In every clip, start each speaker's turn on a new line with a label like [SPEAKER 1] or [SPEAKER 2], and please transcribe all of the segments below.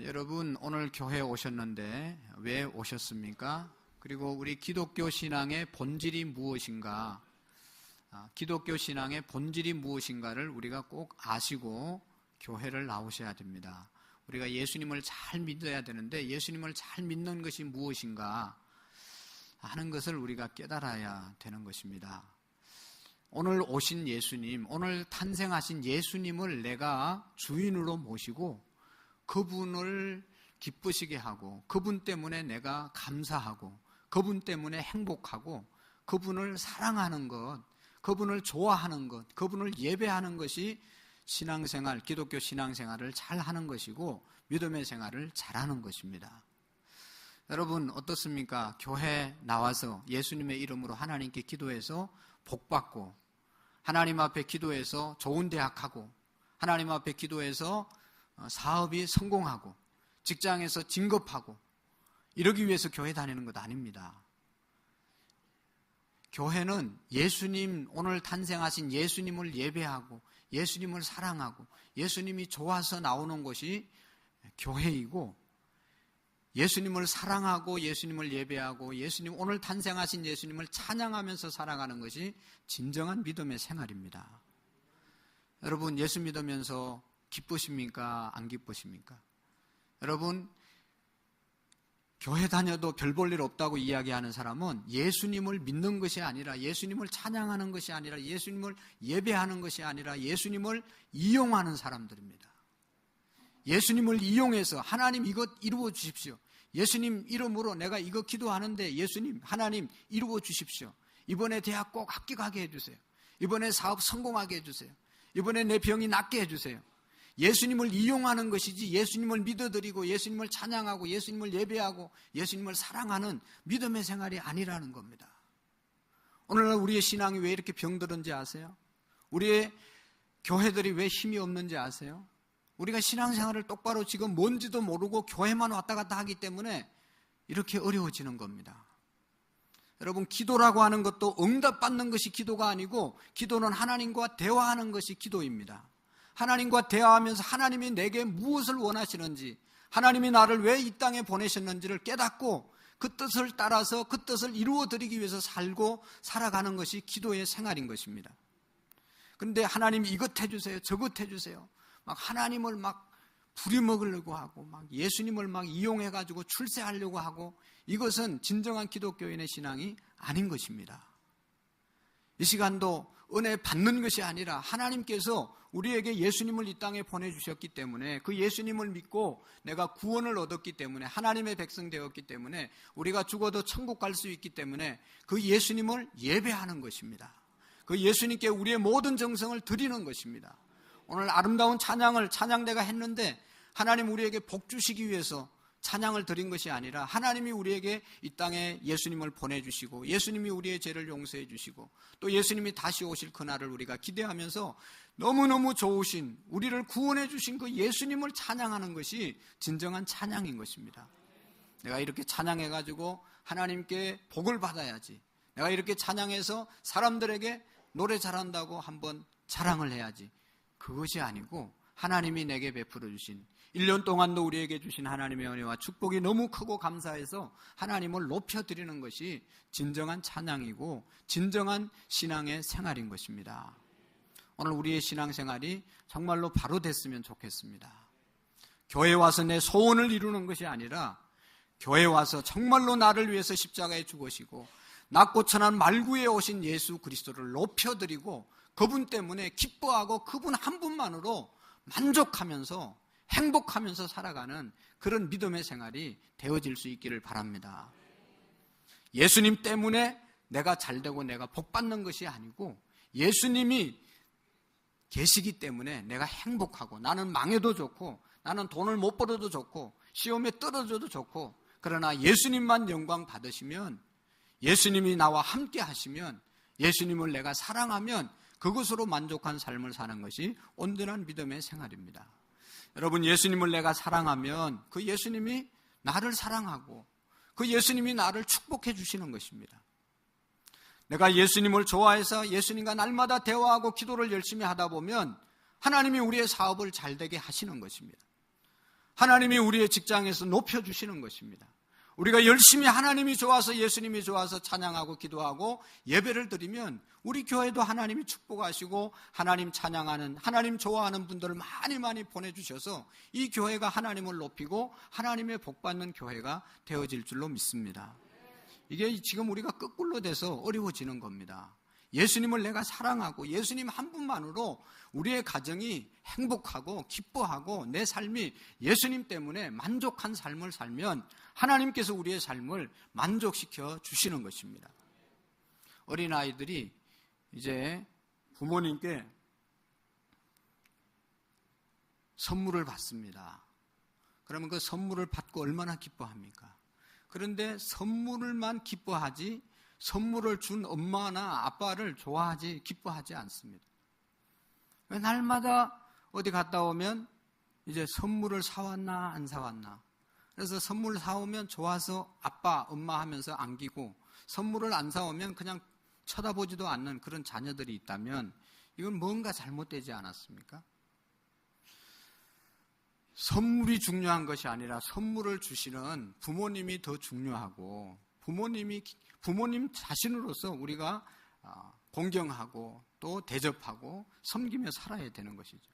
[SPEAKER 1] 여러분 오늘 교회에 오셨는데 왜 오셨습니까? 그리고 우리 기독교 신앙의 본질이 무엇인가? 기독교 신앙의 본질이 무엇인가를 우리가 꼭 아시고 교회를 나오셔야 됩니다. 우리가 예수님을 잘 믿어야 되는데 예수님을 잘 믿는 것이 무엇인가 하는 것을 우리가 깨달아야 되는 것입니다. 오늘 오신 예수님, 오늘 탄생하신 예수님을 내가 주인으로 모시고 그분을 기쁘시게 하고 그분 때문에 내가 감사하고 그분 때문에 행복하고 그분을 사랑하는 것, 그분을 좋아하는 것, 그분을 예배하는 것이 신앙생활, 기독교 신앙생활을 잘하는 것이고 믿음의 생활을 잘하는 것입니다. 여러분 어떻습니까? 교회 나와서 예수님의 이름으로 하나님께 기도해서 복받고 하나님 앞에 기도해서 좋은 대학 가고 하나님 앞에 기도해서 사업이 성공하고 직장에서 진급하고 이러기 위해서 교회 다니는 것 아닙니다. 교회는 예수님, 오늘 탄생하신 예수님을 예배하고 예수님을 사랑하고 예수님이 좋아서 나오는 것이 교회이고 예수님을 사랑하고 예수님을 예배하고 예수님, 오늘 탄생하신 예수님을 찬양하면서 살아가는 것이 진정한 믿음의 생활입니다. 여러분 예수 믿으면서 기쁘십니까? 안 기쁘십니까? 여러분 교회 다녀도 별 볼 일 없다고 이야기하는 사람은 예수님을 믿는 것이 아니라 예수님을 찬양하는 것이 아니라 예수님을 예배하는 것이 아니라 예수님을 이용하는 사람들입니다. 예수님을 이용해서 하나님 이것 이루어 주십시오. 예수님 이름으로 내가 이거 기도하는데 예수님 하나님 이루어 주십시오. 이번에 대학 꼭 합격하게 해주세요. 이번에 사업 성공하게 해주세요. 이번에 내 병이 낫게 해주세요. 예수님을 이용하는 것이지 예수님을 믿어드리고 예수님을 찬양하고 예수님을 예배하고 예수님을 사랑하는 믿음의 생활이 아니라는 겁니다. 오늘날 우리의 신앙이 왜 이렇게 병들은지 아세요? 우리의 교회들이 왜 힘이 없는지 아세요? 우리가 신앙생활을 똑바로 지금 뭔지도 모르고 교회만 왔다 갔다 하기 때문에 이렇게 어려워지는 겁니다. 여러분 기도라고 하는 것도 응답받는 것이 기도가 아니고 기도는 하나님과 대화하는 것이 기도입니다. 하나님과 대화하면서 하나님이 내게 무엇을 원하시는지 하나님이 나를 왜 이 땅에 보내셨는지를 깨닫고 그 뜻을 따라서 그 뜻을 이루어드리기 위해서 살고 살아가는 것이 기도의 생활인 것입니다. 그런데 하나님 이것 해주세요 저것 해주세요 막 하나님을 막 부려먹으려고 하고 막 예수님을 막 이용해가지고 출세하려고 하고 이것은 진정한 기독교인의 신앙이 아닌 것입니다. 이 시간도 은혜 받는 것이 아니라 하나님께서 우리에게 예수님을 이 땅에 보내주셨기 때문에 그 예수님을 믿고 내가 구원을 얻었기 때문에 하나님의 백성 되었기 때문에 우리가 죽어도 천국 갈 수 있기 때문에 그 예수님을 예배하는 것입니다. 그 예수님께 우리의 모든 정성을 드리는 것입니다. 오늘 아름다운 찬양대가 했는데 하나님 우리에게 복 주시기 위해서 찬양을 드린 것이 아니라 하나님이 우리에게 이 땅에 예수님을 보내주시고 예수님이 우리의 죄를 용서해 주시고 또 예수님이 다시 오실 그날을 우리가 기대하면서 너무너무 좋으신 우리를 구원해 주신 그 예수님을 찬양하는 것이 진정한 찬양인 것입니다. 내가 이렇게 찬양해가지고 하나님께 복을 받아야지, 내가 이렇게 찬양해서 사람들에게 노래 잘한다고 한번 자랑을 해야지, 그것이 아니고 하나님이 내게 베풀어 주신 1년 동안도 우리에게 주신 하나님의 은혜와 축복이 너무 크고 감사해서 하나님을 높여드리는 것이 진정한 찬양이고 진정한 신앙의 생활인 것입니다. 오늘 우리의 신앙생활이 정말로 바로 됐으면 좋겠습니다. 교회 와서 내 소원을 이루는 것이 아니라 교회 와서 정말로 나를 위해서 십자가에 죽으시고 낮고 천한 말구에 오신 예수 그리스도를 높여드리고 그분 때문에 기뻐하고 그분 한 분만으로 만족하면서 행복하면서 살아가는 그런 믿음의 생활이 되어질 수 있기를 바랍니다. 예수님 때문에 내가 잘되고 내가 복받는 것이 아니고 예수님이 계시기 때문에 내가 행복하고 나는 망해도 좋고 나는 돈을 못 벌어도 좋고 시험에 떨어져도 좋고 그러나 예수님만 영광 받으시면 예수님이 나와 함께 하시면 예수님을 내가 사랑하면 그것으로 만족한 삶을 사는 것이 온전한 믿음의 생활입니다. 여러분 예수님을 내가 사랑하면 그 예수님이 나를 사랑하고 그 예수님이 나를 축복해 주시는 것입니다. 내가 예수님을 좋아해서 예수님과 날마다 대화하고 기도를 열심히 하다 보면 하나님이 우리의 사업을 잘되게 하시는 것입니다. 하나님이 우리의 직장에서 높여주시는 것입니다. 우리가 열심히 하나님이 좋아서 예수님이 좋아서 찬양하고 기도하고 예배를 드리면 우리 교회도 하나님이 축복하시고 하나님 찬양하는, 하나님 좋아하는 분들을 많이 보내주셔서 이 교회가 하나님을 높이고 하나님의 복받는 교회가 되어질 줄로 믿습니다. 이게 지금 우리가 거꾸로 돼서 어려워지는 겁니다. 예수님을 내가 사랑하고 예수님 한 분만으로 우리의 가정이 행복하고 기뻐하고 내 삶이 예수님 때문에 만족한 삶을 살면 하나님께서 우리의 삶을 만족시켜 주시는 것입니다. 어린아이들이 이제 부모님께 선물을 받습니다. 그러면 그 선물을 받고 얼마나 기뻐합니까? 그런데 선물만 기뻐하지 선물을 준 엄마나 아빠를 좋아하지 기뻐하지 않습니다. 날마다 어디 갔다 오면 이제 선물을 사왔나 안 사왔나, 그래서 선물 사오면 좋아서 아빠 엄마 하면서 안기고 선물을 안 사오면 그냥 쳐다보지도 않는 그런 자녀들이 있다면 이건 뭔가 잘못되지 않았습니까? 선물이 중요한 것이 아니라 선물을 주시는 부모님이 더 중요하고 부모님 자신으로서 우리가 공경하고 또 대접하고 섬기며 살아야 되는 것이죠.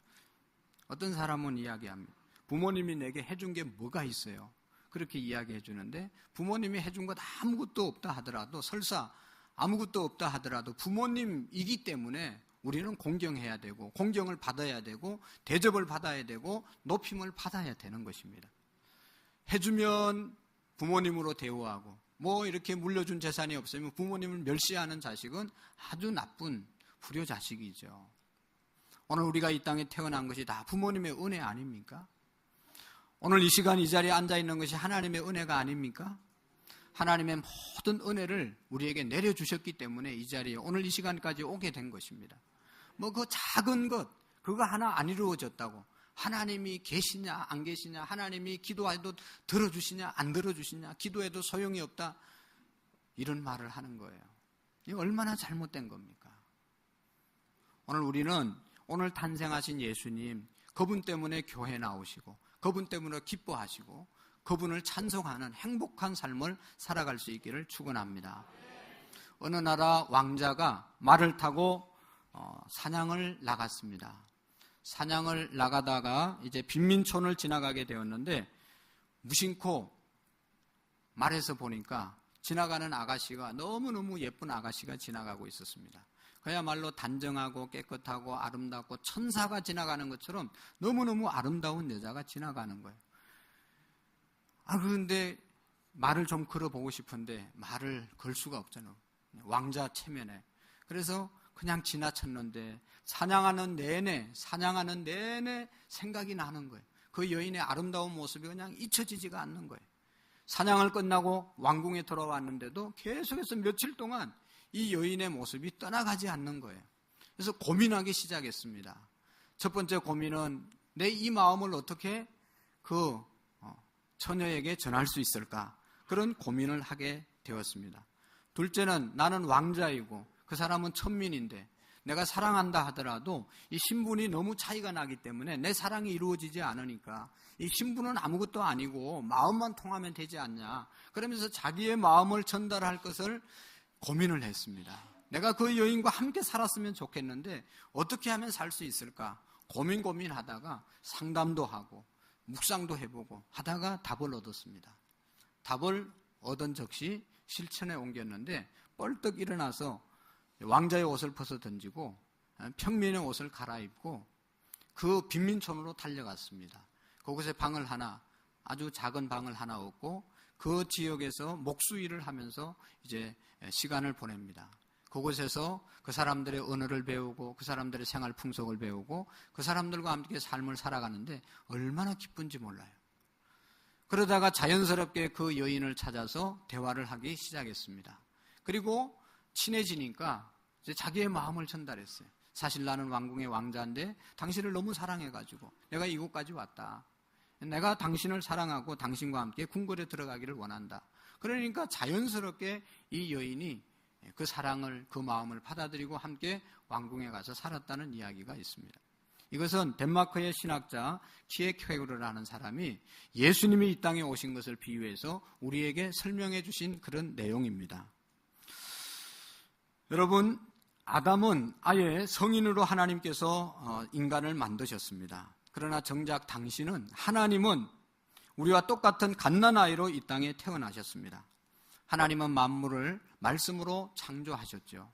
[SPEAKER 1] 어떤 사람은 이야기합니다. 부모님이 내게 해준 게 뭐가 있어요? 그렇게 이야기해 주는데 부모님이 해준 것 아무것도 없다 하더라도, 설사 아무것도 없다 하더라도 부모님이기 때문에 우리는 공경해야 되고 공경을 받아야 되고 대접을 받아야 되고 높임을 받아야 되는 것입니다. 해주면 부모님으로 대우하고 뭐 이렇게 물려준 재산이 없으면 부모님을 멸시하는 자식은 아주 나쁜 불효자식이죠. 오늘 우리가 이 땅에 태어난 것이 다 부모님의 은혜 아닙니까? 오늘 이 시간 이 자리에 앉아있는 것이 하나님의 은혜가 아닙니까? 하나님의 모든 은혜를 우리에게 내려주셨기 때문에 이 자리에 오늘 이 시간까지 오게 된 것입니다. 뭐 그 작은 것 그거 하나 안 이루어졌다고 하나님이 계시냐 안 계시냐, 하나님이 기도해도 들어주시냐 안 들어주시냐, 기도해도 소용이 없다, 이런 말을 하는 거예요. 이거 얼마나 잘못된 겁니까? 오늘 우리는 오늘 탄생하신 예수님, 그분 때문에 교회 나오시고 그분 때문에 기뻐하시고 그분을 찬송하는 행복한 삶을 살아갈 수 있기를 축원합니다. 어느 나라 왕자가 말을 타고 사냥을 나갔습니다. 사냥을 나가다가 이제 빈민촌을 지나가게 되었는데 무심코 말에서 보니까 지나가는 아가씨가 너무너무 예쁜 아가씨가 지나가고 있었습니다. 그야말로 단정하고 깨끗하고 아름답고 천사가 지나가는 것처럼 너무너무 아름다운 여자가 지나가는 거예요. 그런데 말을 좀 걸어보고 싶은데 말을 걸 수가 없잖아요. 왕자 체면에. 그래서 그냥 지나쳤는데 사냥하는 내내 생각이 나는 거예요. 그 여인의 아름다운 모습이 그냥 잊혀지지가 않는 거예요. 사냥을 끝나고 왕궁에 돌아왔는데도 계속해서 며칠 동안 이 여인의 모습이 떠나가지 않는 거예요. 그래서 고민하기 시작했습니다. 첫 번째 고민은 내 이 마음을 어떻게 그 처녀에게 전할 수 있을까? 그런 고민을 하게 되었습니다. 둘째는 나는 왕자이고 그 사람은 천민인데 내가 사랑한다 하더라도 이 신분이 너무 차이가 나기 때문에 내 사랑이 이루어지지 않으니까 이 신분은 아무것도 아니고 마음만 통하면 되지 않냐, 그러면서 자기의 마음을 전달할 것을 고민을 했습니다. 내가 그 여인과 함께 살았으면 좋겠는데 어떻게 하면 살 수 있을까? 고민하다가 상담도 하고 묵상도 해보고 하다가 답을 얻었습니다. 답을 얻은 즉시 실천에 옮겼는데 뻘떡 일어나서 왕자의 옷을 벗어 던지고 평민의 옷을 갈아입고 그 빈민촌으로 달려갔습니다. 그곳에 방을 하나, 아주 작은 방을 하나 얻고 그 지역에서 목수일을 하면서 이제 시간을 보냅니다. 그곳에서 그 사람들의 언어를 배우고 그 사람들의 생활 풍속을 배우고 그 사람들과 함께 삶을 살아가는데 얼마나 기쁜지 몰라요. 그러다가 자연스럽게 그 여인을 찾아서 대화를 하기 시작했습니다. 그리고 친해지니까 이제 자기의 마음을 전달했어요. 사실 나는 왕궁의 왕자인데 당신을 너무 사랑해가지고 내가 이곳까지 왔다. 내가 당신을 사랑하고 당신과 함께 궁궐에 들어가기를 원한다. 그러니까 자연스럽게 이 여인이 그 사랑을, 그 마음을 받아들이고 함께 왕궁에 가서 살았다는 이야기가 있습니다. 이것은 덴마크의 신학자 키에케고르라는 사람이 예수님이 이 땅에 오신 것을 비유해서 우리에게 설명해 주신 그런 내용입니다. 여러분, 아담은 아예 성인으로 하나님께서 인간을 만드셨습니다. 그러나 정작 하나님은 우리와 똑같은 갓난아이로 이 땅에 태어나셨습니다. 하나님은 만물을 말씀으로 창조하셨죠.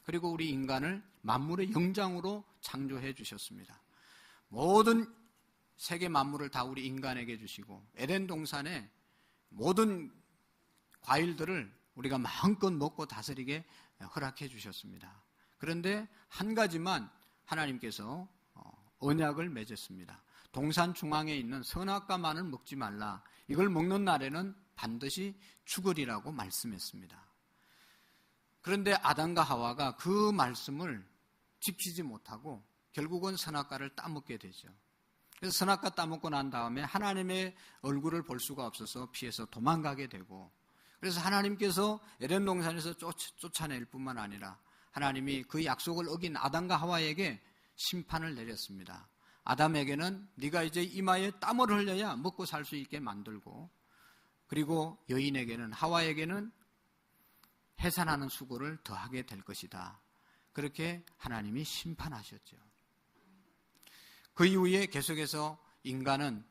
[SPEAKER 1] 그리고 우리 인간을 만물의 영장으로 창조해 주셨습니다. 모든 세계 만물을 다 우리 인간에게 주시고 에덴 동산에 모든 과일들을 우리가 마음껏 먹고 다스리게 허락해 주셨습니다. 그런데 한 가지만 하나님께서 언약을 맺었습니다. 동산 중앙에 있는 선악과만을 먹지 말라. 이걸 먹는 날에는 반드시 죽으리라고 말씀했습니다. 그런데 아담과 하와가 그 말씀을 지키지 못하고 결국은 선악과를 따먹게 되죠. 그래서 선악과 따먹고 난 다음에 하나님의 얼굴을 볼 수가 없어서 피해서 도망가게 되고, 그래서 하나님께서 에덴 동산에서 쫓아낼 뿐만 아니라 하나님이 그 약속을 어긴 아담과 하와에게 심판을 내렸습니다. 아담에게는 네가 이제 이마에 땀을 흘려야 먹고 살 수 있게 만들고, 그리고 여인에게는, 하와에게는 해산하는 수고를 더하게 될 것이다. 그렇게 하나님이 심판하셨죠. 그 이후에 계속해서 인간은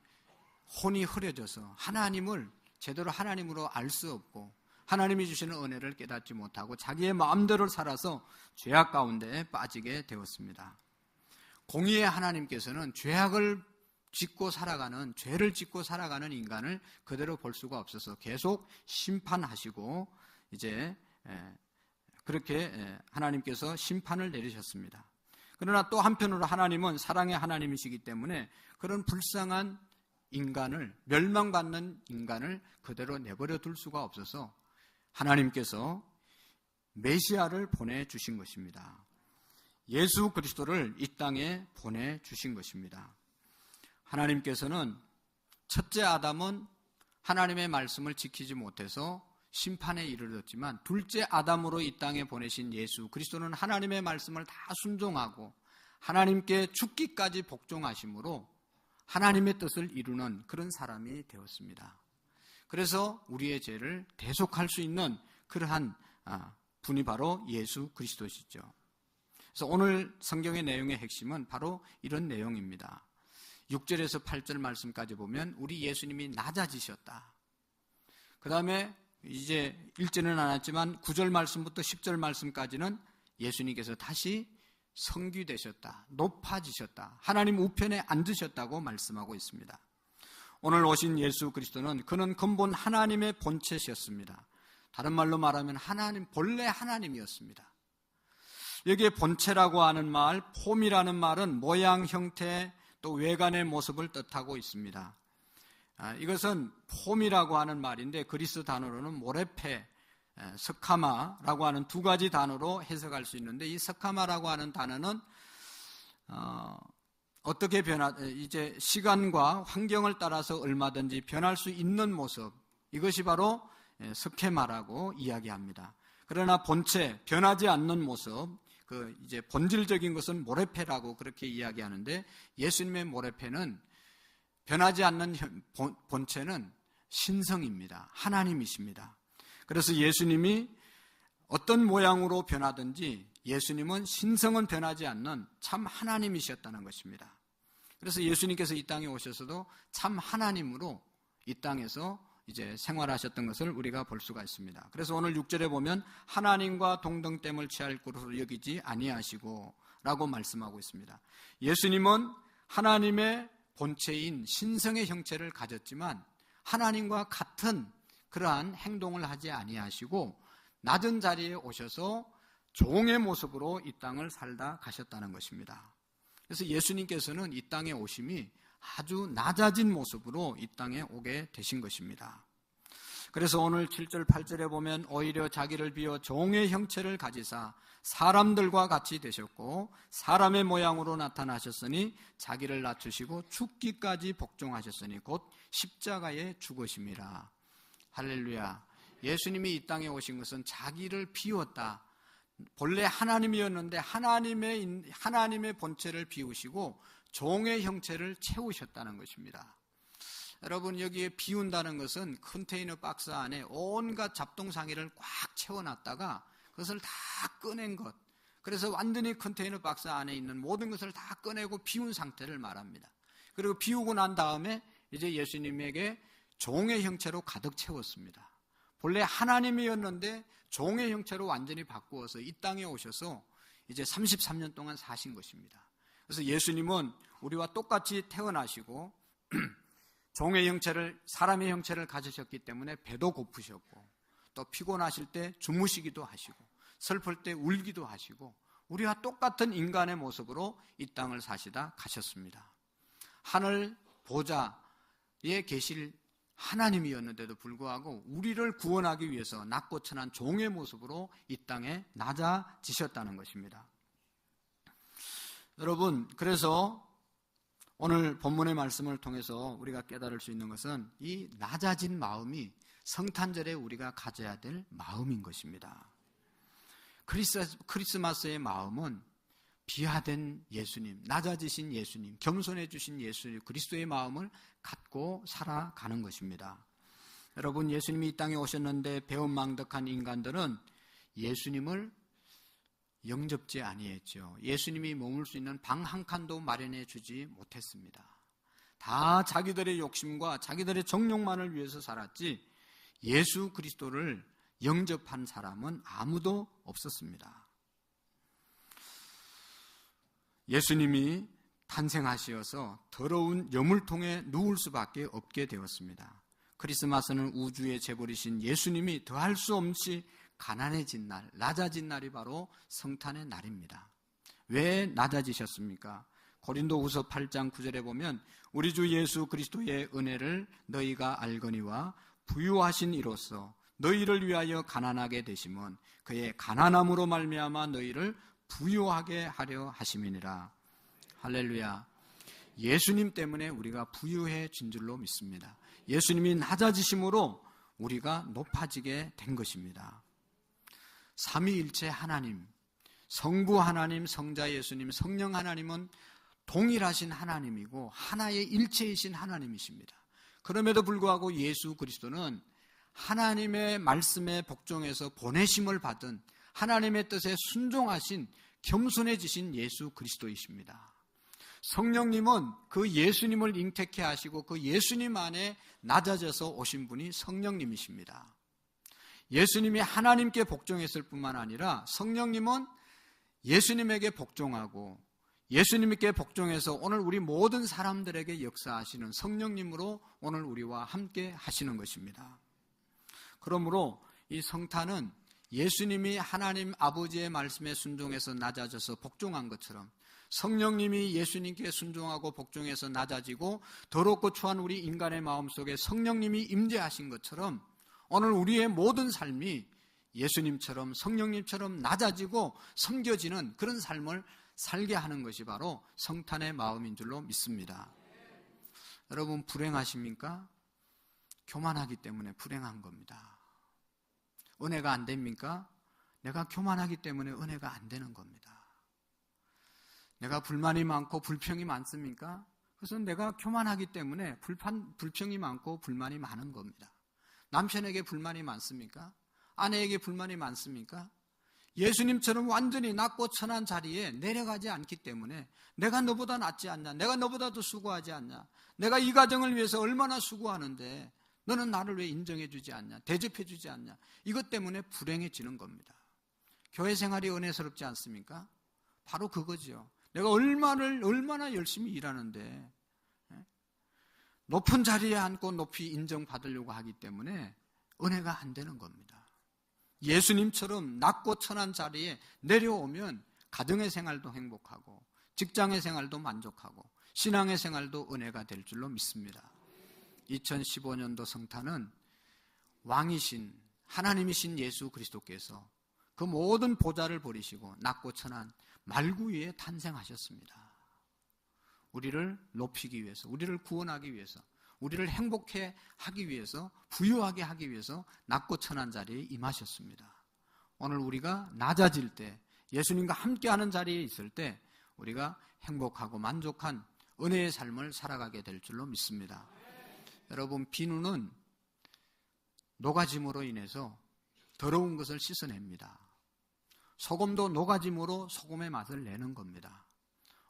[SPEAKER 1] 혼이 흐려져서 하나님을 제대로 하나님으로 알 수 없고 하나님이 주시는 은혜를 깨닫지 못하고 자기의 마음대로 살아서 죄악 가운데 빠지게 되었습니다. 공의의 하나님께서는 죄를 짓고 살아가는 인간을 그대로 볼 수가 없어서 계속 심판하시고 이제 그렇게 하나님께서 심판을 내리셨습니다. 그러나 또 한편으로 하나님은 사랑의 하나님이시기 때문에 그런 불쌍한 인간을, 멸망받는 인간을 그대로 내버려 둘 수가 없어서 하나님께서 메시아를 보내주신 것입니다. 예수 그리스도를 이 땅에 보내주신 것입니다. 하나님께서는 첫째 아담은 하나님의 말씀을 지키지 못해서 심판에 이르렀지만 둘째 아담으로 이 땅에 보내신 예수 그리스도는 하나님의 말씀을 다 순종하고 하나님께 죽기까지 복종하심으로 하나님의 뜻을 이루는 그런 사람이 되었습니다. 그래서 우리의 죄를 대속할 수 있는 그러한 분이 바로 예수 그리스도시죠. 그래서 오늘 성경의 내용의 핵심은 바로 이런 내용입니다. 6절에서 8절 말씀까지 보면 우리 예수님이 낮아지셨다. 그 다음에 이제 읽지는 않았지만 9절 말씀부터 10절 말씀까지는 예수님께서 다시 성귀되셨다, 높아지셨다, 하나님 우편에 앉으셨다고 말씀하고 있습니다. 오늘 오신 예수 그리스도는 그는 근본 하나님의 본체셨습니다. 다른 말로 말하면 본래 하나님이었습니다. 여기에 본체라고 하는 말, 폼이라는 말은 모양, 형태, 또 외관의 모습을 뜻하고 있습니다. 이것은 폼이라고 하는 말인데 그리스 단어로는 모레페, 스카마라고 하는 두 가지 단어로 해석할 수 있는데 이 스카마라고 하는 단어는 어떻게 이제 시간과 환경을 따라서 얼마든지 변할 수 있는 모습, 이것이 바로 스케마라고 이야기합니다. 그러나 본체, 변하지 않는 모습, 이제 본질적인 것은 모레페라고 그렇게 이야기하는데 예수님의 모레페는 변하지 않는 본체는 신성입니다. 하나님이십니다. 그래서 예수님이 어떤 모양으로 변하든지 예수님은 신성은 변하지 않는 참 하나님이셨다는 것입니다. 그래서 예수님께서 이 땅에 오셔서도 참 하나님으로 이 땅에서 이제 생활하셨던 것을 우리가 볼 수가 있습니다. 그래서 오늘 6절에 보면 하나님과 동등됨을 취할 것으로 여기지 아니하시고 라고 말씀하고 있습니다. 예수님은 하나님의 본체인 신성의 형체를 가졌지만 하나님과 같은 그러한 행동을 하지 아니하시고 낮은 자리에 오셔서 종의 모습으로 이 땅을 살다 가셨다는 것입니다. 그래서 예수님께서는 이 땅에 오심이 아주 낮아진 모습으로 이 땅에 오게 되신 것입니다. 그래서 오늘 7절 8절에 보면 오히려 자기를 비워 종의 형체를 가지사 사람들과 같이 되셨고 사람의 모양으로 나타나셨으니 자기를 낮추시고 죽기까지 복종하셨으니 곧 십자가에 죽으심이라. 할렐루야. 예수님이 이 땅에 오신 것은 자기를 비웠다. 본래 하나님이었는데 하나님의 본체를 비우시고 종의 형체를 채우셨다는 것입니다. 여러분, 여기에 비운다는 것은 컨테이너 박스 안에 온갖 잡동사니를 꽉 채워놨다가 그것을 다 꺼낸 것, 그래서 완전히 컨테이너 박스 안에 있는 모든 것을 다 꺼내고 비운 상태를 말합니다. 그리고 비우고 난 다음에 이제 예수님에게 종의 형체로 가득 채웠습니다. 본래 하나님이었는데 종의 형체로 완전히 바꾸어서 이 땅에 오셔서 이제 33년 동안 사신 것입니다. 그래서 예수님은 우리와 똑같이 태어나시고 종의 형체를, 사람의 형체를 가지셨기 때문에 배도 고프셨고, 또 피곤하실 때 주무시기도 하시고, 슬플 때 울기도 하시고, 우리와 똑같은 인간의 모습으로 이 땅을 사시다 가셨습니다. 하늘 보좌에 계실 하나님이었는데도 불구하고 우리를 구원하기 위해서 낮고 천한 종의 모습으로 이 땅에 낮아지셨다는 것입니다. 여러분, 그래서 오늘 본문의 말씀을 통해서 우리가 깨달을 수 있는 것은 이 낮아진 마음이 성탄절에 우리가 가져야 될 마음인 것입니다. 크리스마스의 마음은 비하된 예수님, 낮아지신 예수님, 겸손해주신 예수 그리스도의 마음을 갖고 살아가는 것입니다. 여러분, 예수님이 이 땅에 오셨는데 배은망덕한 인간들은 예수님을 영접지 아니했죠. 예수님이 머물 수 있는 방 한 칸도 마련해 주지 못했습니다. 다 자기들의 욕심과 자기들의 정욕만을 위해서 살았지 예수 그리스도를 영접한 사람은 아무도 없었습니다. 예수님이 탄생하시어서 더러운 여물통에 누울 수밖에 없게 되었습니다. 크리스마스는 우주의 재벌이신 예수님이 더할 수 없이 가난해진 날, 낮아진 날이 바로 성탄의 날입니다. 왜 낮아지셨습니까? 고린도후서 8장 9절에 보면 우리 주 예수 그리스도의 은혜를 너희가 알거니와 부유하신 이로써 너희를 위하여 가난하게 되심은 그의 가난함으로 말미암아 너희를 부유하게 하려 하심이니라. 할렐루야. 예수님 때문에 우리가 부유해진 줄로 믿습니다. 예수님이 낮아지심으로 우리가 높아지게 된 것입니다. 삼위일체 하나님, 성부 하나님, 성자 예수님, 성령 하나님은 동일하신 하나님이고 하나의 일체이신 하나님이십니다. 그럼에도 불구하고 예수 그리스도는 하나님의 말씀에 복종해서 보내심을 받은 하나님의 뜻에 순종하신 겸손해지신 예수 그리스도이십니다. 성령님은 그 예수님을 잉태케 하시고 그 예수님 안에 낮아져서 오신 분이 성령님이십니다. 예수님이 하나님께 복종했을 뿐만 아니라 성령님은 예수님에게 복종하고 예수님께 복종해서 오늘 우리 모든 사람들에게 역사하시는 성령님으로 오늘 우리와 함께 하시는 것입니다. 그러므로 이 성탄은 예수님이 하나님 아버지의 말씀에 순종해서 낮아져서 복종한 것처럼 성령님이 예수님께 순종하고 복종해서 낮아지고 더럽고 추한 우리 인간의 마음속에 성령님이 임재하신 것처럼 오늘 우리의 모든 삶이 예수님처럼 성령님처럼 낮아지고 섬겨지는 그런 삶을 살게 하는 것이 바로 성탄의 마음인 줄로 믿습니다. 여러분, 불행하십니까? 교만하기 때문에 불행한 겁니다. 은혜가 안 됩니까? 내가 교만하기 때문에 은혜가 안 되는 겁니다. 내가 불만이 많고 불평이 많습니까? 그것은 내가 교만하기 때문에 불평이 많고 불만이 많은 겁니다. 남편에게 불만이 많습니까? 아내에게 불만이 많습니까? 예수님처럼 완전히 낮고 천한 자리에 내려가지 않기 때문에 내가 너보다 낫지 않냐? 내가 너보다 더 수고하지 않냐? 내가 이 가정을 위해서 얼마나 수고하는데 너는 나를 왜 인정해 주지 않냐? 대접해 주지 않냐? 이것 때문에 불행해지는 겁니다. 교회 생활이 은혜스럽지 않습니까? 바로 그거죠. 내가 얼마나 열심히 일하는데 높은 자리에 앉고 높이 인정받으려고 하기 때문에 은혜가 안 되는 겁니다. 예수님처럼 낮고 천한 자리에 내려오면 가정의 생활도 행복하고 직장의 생활도 만족하고 신앙의 생활도 은혜가 될 줄로 믿습니다. 2015년도 성탄은 왕이신 하나님이신 예수 그리스도께서 그 모든 보좌를 버리시고 낮고 천한 말구 위에 탄생하셨습니다. 우리를 높이기 위해서, 우리를 구원하기 위해서, 우리를 행복해 하기 위해서, 부유하게 하기 위해서 낮고 천한 자리에 임하셨습니다. 오늘 우리가 낮아질 때, 예수님과 함께하는 자리에 있을 때 우리가 행복하고 만족한 은혜의 삶을 살아가게 될 줄로 믿습니다. 여러분, 비누는 녹아짐으로 인해서 더러운 것을 씻어냅니다. 소금도 녹아짐으로 소금의 맛을 내는 겁니다.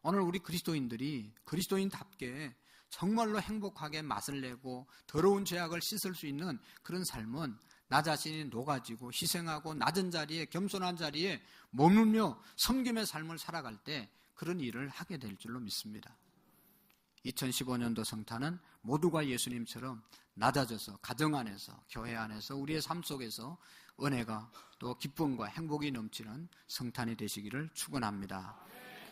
[SPEAKER 1] 오늘 우리 그리스도인들이 그리스도인답게 정말로 행복하게 맛을 내고 더러운 죄악을 씻을 수 있는 그런 삶은 나 자신이 녹아지고 희생하고 낮은 자리에, 겸손한 자리에 머물며 섬김의 삶을 살아갈 때 그런 일을 하게 될 줄로 믿습니다. 2015년도 성탄은 모두가 예수님처럼 낮아져서 가정 안에서, 교회 안에서, 우리의 삶 속에서 은혜가 또 기쁨과 행복이 넘치는 성탄이 되시기를 축원합니다.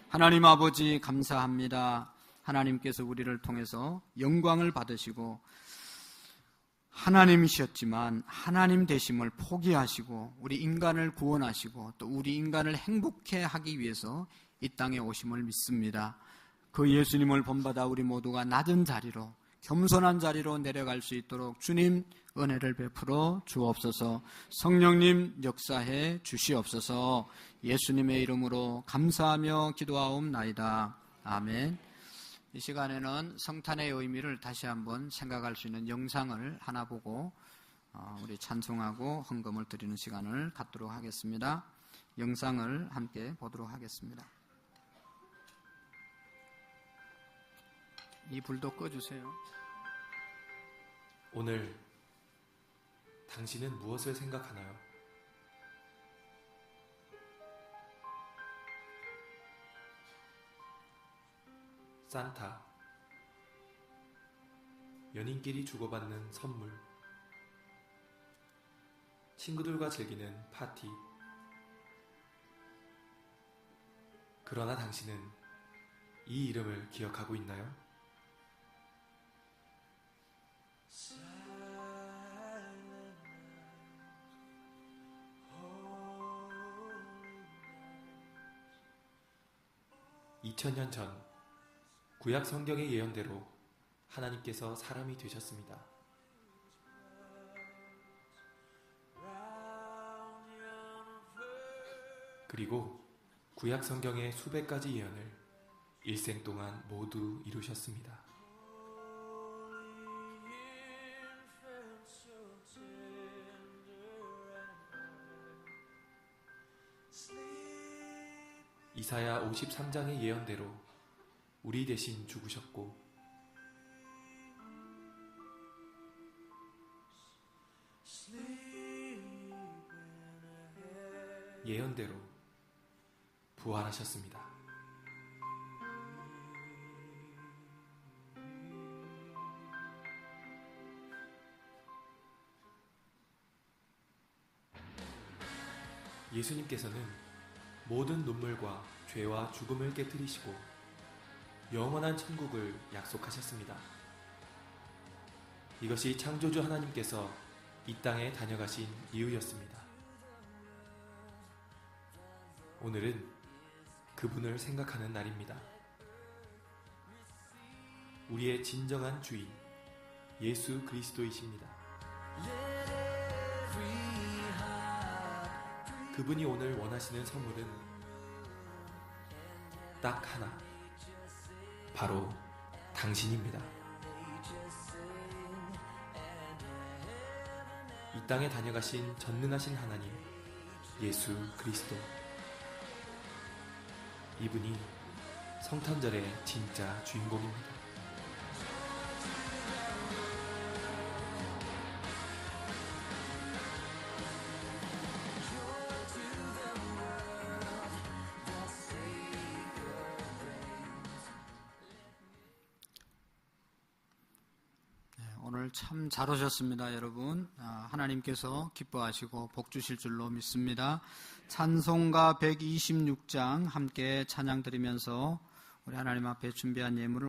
[SPEAKER 1] 하나님 아버지 감사합니다. 하나님께서 우리를 통해서 영광을 받으시고 하나님이셨지만 하나님 되심을 포기하시고 우리 인간을 구원하시고 또 우리 인간을 행복해 하기 위해서 이 땅에 오심을 믿습니다. 그 예수님을 본받아 우리 모두가 낮은 자리로, 겸손한 자리로 내려갈 수 있도록 주님 은혜를 베풀어 주옵소서. 성령님 역사해 주시옵소서. 예수님의 이름으로 감사하며 기도하옵나이다. 아멘. 이 시간에는 성탄의 의미를 다시 한번 생각할 수 있는 영상을 하나 보고 우리 찬송하고 헌금을 드리는 시간을 갖도록 하겠습니다. 영상을 함께 보도록 하겠습니다. 이 불도 꺼주세요.
[SPEAKER 2] 오늘 당신은 무엇을 생각하나요? 산타, 연인끼리 주고받는 선물, 친구들과 즐기는 파티. 그러나 당신은 이 이름을 기억하고 있나요? (2000년) 전 구약 성경의 예언대로 하나님께서 사람이 되셨습니다. 그리고 구약 성경의 수백 가지 예언을 일생 동안 모두 이루셨습니다. 이사야 53장의 예언대로 우리 대신 죽으셨고 예언대로 부활하셨습니다. 예수님께서는 모든 눈물과 죄와 죽음을 깨뜨리시고 영원한 천국을 약속하셨습니다. 이것이 창조주 하나님께서 이 땅에 다녀가신 이유였습니다. 오늘은 그분을 생각하는 날입니다. 우리의 진정한 주인 예수 그리스도이십니다. 그분이 오늘 원하시는 선물은 딱 하나, 바로 당신입니다. 이 땅에 다녀가신 전능하신 하나님 예수 그리스도, 이분이 성탄절의 진짜 주인공입니다.
[SPEAKER 1] 오늘 참 잘 오셨습니다, 여러분. 하나님께서 기뻐하시고 복 주실 줄로 믿습니다. 찬송가 126장 함께 찬양 드리면서 우리 하나님 앞에 준비한 예물을